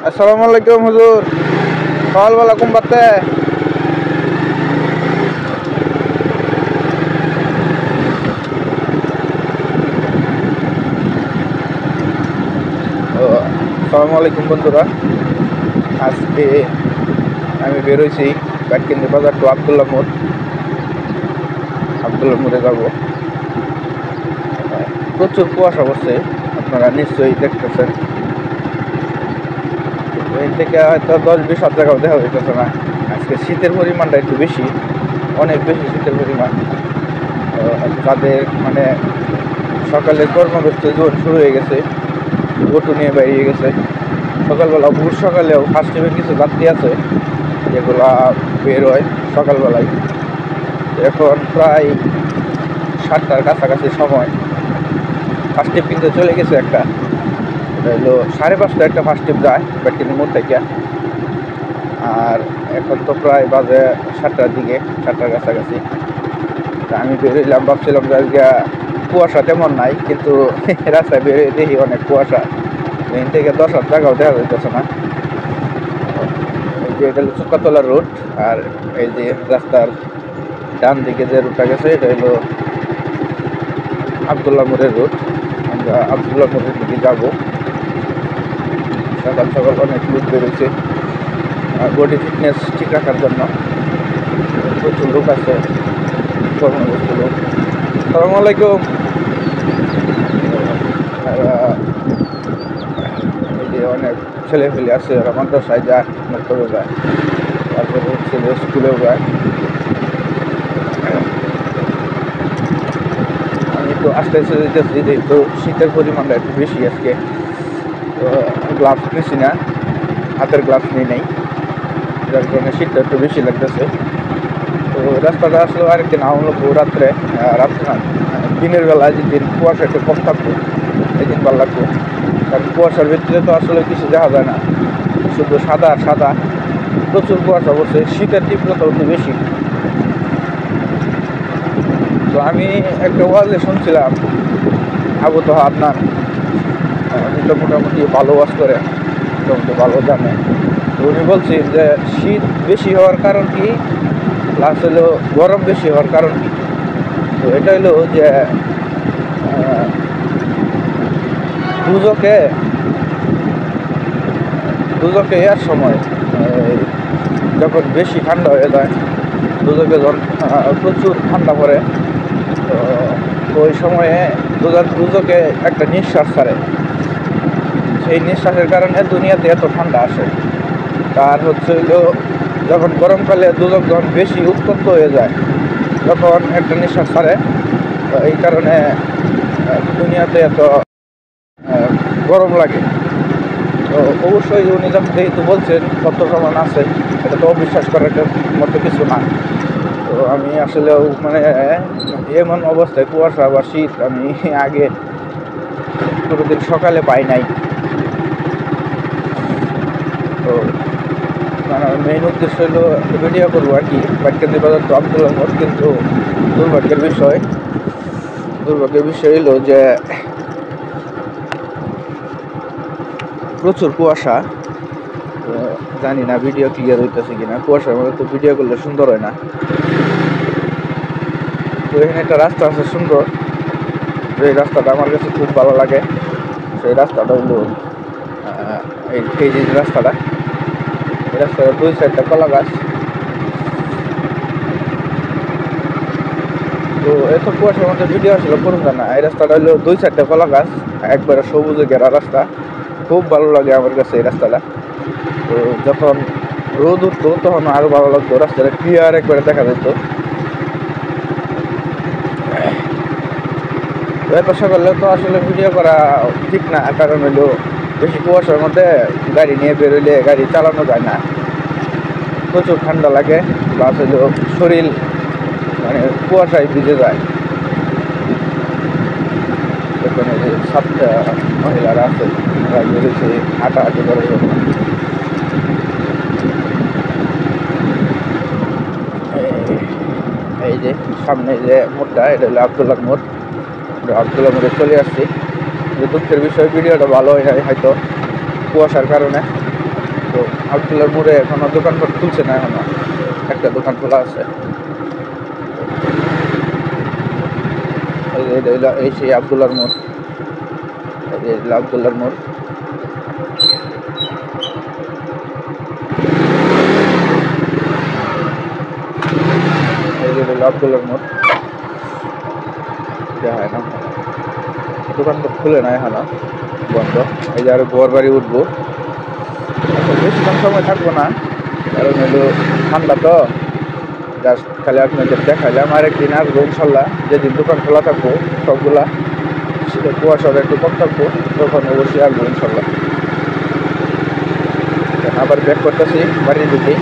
আসসালামু আলাইকুম হুজুর। সকালবেলা ঘুম পাতে আসসালামু আলাইকুম বন্ধুরা। আজকে আমি বেরোইছি ব্যাটকেন্দ্র বাজার টু আবদুল্লাহ মোড়ে যাবো। প্রচুর কুয়াশা পড়ছে, আপনারা নিশ্চয়ই দেখতেছেন। এর থেকে হয়তো 10-20 জায়গাও দেখা যাইতেছে না। আজকে শীতের পরিমাণটা একটু বেশি, অনেক বেশি শীতের পরিমাণ। তাদের মানে সকালের কর্মব্যস্ত জীবন শুরু হয়ে গেছে, গোটু নিয়ে বেরিয়ে গেছে। সকালবেলা ভোর সকালেও ফার্স্ট টাইমে কিছু যাত্রী আছে যেগুলা বের হয় সকালবেলায়। এখন প্রায় 7টার কাছাকাছি সময়। ফার্স্ট ট্রিপ কিন্তু চলে গেছে একটা, এটা হলো 5:30 একটা ফার্স্ট ট্রিপ যায় ব্যাটকেন্দ্র মোড় থেকে। আর এখন তো প্রায় বাজে 7টার দিকে, 7টার কাছাকাছি। আমি বেরোইলাম, ভাবছিলাম যে আজকে কুয়াশা তেমন নাই, কিন্তু রাস্তায় বেরিয়ে দেখি অনেক কুয়াশা। এখান থেকে 10 জায়গাও দেখা যাইতেছে না। এই যে এটা হলো চুক্কাতলা রোড, আর এই যে রাস্তার ডান দিকে যে রুটটা গেছে এটা হলো আবদুল্লাহ মোড়ের রোড। আমরা আবদুল্লাহ মোড়ের দিকে যাবো। সকাল সকাল অনেক লোক বেরোচ্ছে বডি ফিটনেস ঠিক রাখার জন্য। প্রচুর লোক আছে, কর্মব্যস্ত লোক। আসসালামু আলাইকুম। এই যে অনেক ছেলেপেলে আছে, ওরা মাদ্রাসায় যায়, মক্তবে যায়, তারপরে ছেলে স্কুলেও যায়। আমি তো আস্তে আস্তে যেতেছি, যেহেতু শীতের পরিমাণটা একটু বেশি আজকে। তো গ্লাভস নিছি না, হাতের গ্লাভস নিয়ে নেই, যার কারণে শীতটা একটু বেশি লাগতেছে। তো রাস্তাটা আসলে আরেকদিন আউন লাগবো রাত্রে না, দিনের বেলা যেদিন কুয়াশা একটু কম থাকবো এদিন ভালো লাগবো। কারণ কুয়াশার ভিতরে তো আসলে কিছু দেখা যায় না, শুধু সাদা আর সাদা। প্রচুর কুয়াশা পড়ছে, শীতের তীব্রতা একটু বেশি। তো আমি একটা ওয়াজে শুনছিলাম, আবু তো আদনান, উনি তো মোটামুটি ভালো ওয়াজ করে, মোটামুটি ভালো জানে। তো উনি বলছেন যে শীত বেশি হওয়ার কারণ কি, প্লাস হলো গরম বেশি হওয়ার কারণ কি। তো এটা হলো যে দুজকে এর সময় যখন বেশি ঠান্ডা হয়ে যায়, দুজকে যখন প্রচুর ঠান্ডা পড়ে, তো ওই সময়ে দুজকে একটা নিঃশ্বাস ছাড়ে। সেই নিঃশ্বাসের কারণে দুনিয়াতে এত ঠান্ডা আসে। তার হচ্ছে হইলো যখন গরমকালে দুজক যখন বেশি উত্তপ্ত হয়ে যায়, যখন একটা নিঃশ্বাস ছাড়ে, এই কারণে দুনিয়াতে এত গরম লাগে। তো অবশ্যই উনি যখন যেহেতু বলছেন তথ্য প্রমাণ আছে, এটা তো অবিশ্বাস করার মতো কিছু না। তো আমি আসলেও মানে এমন অবস্থায় কুয়াশা বা শীত আমি আগে কোনোদিন সকালে পাই নাই। তো মানে মেইন উদ্দেশ্য হলো ভিডিও করবো আর কি, ব্যাটকেন্দ্র বাজার তো আবদুল্লাহ মোড়। কিন্তু দুর্ভাগ্যের বিষয় হলো যে প্রচুর কুয়াশা। জানি না ভিডিও ক্লিয়ার হইতেছে কিনা, কুয়াশার মধ্যে তো ভিডিও করলে সুন্দর হয় না। তো এখানে একটা রাস্তা আছে সুন্দর, এই রাস্তাটা আমার কাছে খুব ভালো লাগে। সেই রাস্তাটা হইলো এই যে রাস্তাটা, এই রাস্তাটা 2 সাইডটা কলা গাছ। তো এত কুয়াশার মধ্যে ভিডিও আসলে করুন না। এই রাস্তাটা হইলো 2 সাইডটা কলা গাছ, একবারে সবুজে ঘেরা রাস্তা। খুব ভালো লাগে আমার কাছে এই রাস্তাটা। তো যখন রোদ উঠতো তখন আরো ভালো লাগতো, রাস্তাটা ক্লিয়ার একবারে দেখা যেত। এত সকালে তো আসলে ভিডিও করা ঠিক না, কারণ হইলো বেশি কুয়াশার মধ্যে গাড়ি নিয়ে বেরোলে গাড়ি চালানো যায় না, প্রচুর ঠান্ডা লাগে, প্লাস হইলো শরীর মানে কুয়াশায় ভিজে যায়। এখানে যে 7টা মহিলারা আছে, তারা বেরোছে হাঁটাহাঁটি করার জন্য। এই যে সামনে যে মোড়টা, এটা হলো আবদুল্লাহ মোড়। আবদুল্লাহ মোড়ে চলে আসছি। যে দুঃখের বিষয় ভিডিওটা ভালো হয় নাই হয়তো কুয়াশার কারণে। তো আবদুল্লার মোড়ে এখনো দোকানপাট খুলছে না, এখনো একটা দোকান খোলা আছে। এই সেই আবদুল্লার মোড়, আবদুল্লার মোড়। এই যে আবদুল্লার মোড়, হয় না দোকানপাট খুলে না এখনো, বন্ধ। এই যে আরো গোয়ার বাড়ি উঠবো, বেশিক্ষণ সময় থাকবো না, কারণ হলো ঠান্ডা তো। জাস্ট খালি আপনাদের দেখাইলাম, আরেকদিন আসবো ইনশাল্লাহ, যেদিন দোকান খোলা থাকবো সবগুলা, শীতের কুয়াশাটা একটু কম থাকবো, তখন অবশ্যই আসবো ইনশাল্লাহ। আবার ব্যাক করতেছি বাড়ির দিকে।